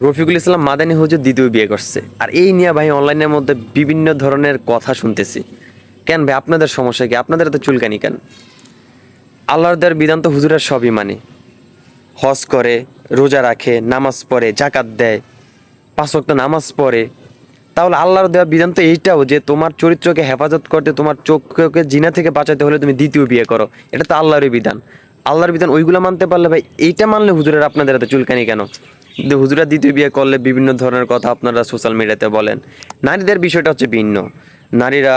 রফিকুল ইসলাম মাদানী হুজুর দ্বিতীয় বিয়ে করছে, আর এই নিয়ে ভাই অনলাইনের মধ্যে বিভিন্ন ধরনের কথা শুনতেছি। কেন ভাই আপনাদের সমস্যা কি? আপনাদের এত চুলকানি কেন? আল্লাহর দেওয়ার বিধান তো হুজুরের সবই মানে, হজ করে, রোজা রাখে, নামাজ পড়ে, জাকাত দেয়, 5 ওয়াক্ত নামাজ পড়ে। তাহলে আল্লাহর দেওয়া বিধান তো এইটাও যে তোমার চরিত্রকে হেফাজত করতে, তোমার চোখকে জিনা থেকে বাঁচাতে হলে তুমি দ্বিতীয় বিয়ে করো। এটা তো আল্লাহরই বিধান। আল্লাহর বিধান ওইগুলো মানতে পারলে ভাই, এইটা মানলে হুজুরের আপনাদের এত চুলকানি কেন? কিন্তু হুজুরা দ্বিতীয় বিয়ে করলে বিভিন্ন ধরনের কথা আপনারা সোশ্যাল মিডিয়াতে বলেন। নারীদের বিষয়টা হচ্ছে ভিন্ন। নারীরা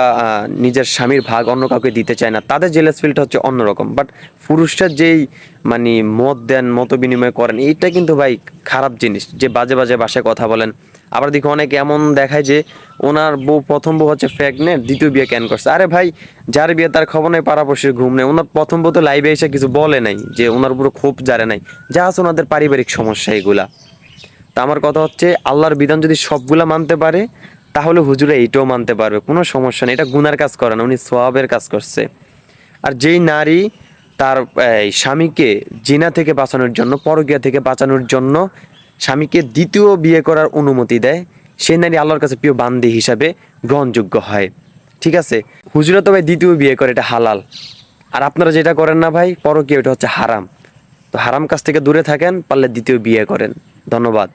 নিজের স্বামীর ভাগ অন্য কাউকে দিতে চায় না, তাদের জেলাস ফিলটা হচ্ছে অন্যরকম। বাট পুরুষরা যেই মানে মত দেন, মত বিনিময় করেন, এইটা কিন্তু ভাই খারাপ জিনিস। যে বাজে বাজে ভাষায় কথা বলেন। আবার দেখো অনেকে এমন দেখায় যে ওনার বউ, প্রথম বউ হচ্ছে প্রেগনেন্ট, দ্বিতীয় বিয়ে কেন করছে। আরে ভাই, যার বিয়ে তার খবর নেই, পাড়াপড়শির ঘুম নেই। ওনার প্রথম বউ তো লাইভে এসে কিছু বলে নাই যে ওনার উপরে ক্ষোভ জারে নাই, যা আছে ওনাদের পারিবারিক সমস্যা এগুলা। তা আমার কথা হচ্ছে, আল্লাহর বিধান যদি সবগুলা মানতে পারে, তাহলে হুজুরা এইটাও মানতে পারবে, কোনো সমস্যা নেই। এটা গুনার কাজ করে না, উনি সওয়াবের কাজ করছে। আর যেই নারী তার স্বামীকে জিনা থেকে বাঁচানোর জন্য, পরকীয়া থেকে বাঁচানোর জন্য স্বামীকে দ্বিতীয় বিয়ে করার অনুমতি দেয়, সেই নারী আল্লাহর কাছে প্রিয় বান্দি হিসাবে গ্রহণযোগ্য হয়। ঠিক আছে? হুজুরা তো ভাই দ্বিতীয় বিয়ে করে, এটা হালাল। আর আপনারা যেটা করেন না ভাই, পরকীয়া, এটা হচ্ছে হারাম। তো হারাম কাজ থেকে দূরে থাকেন, পারলে দ্বিতীয় বিয়ে করেন। ধন্যবাদ।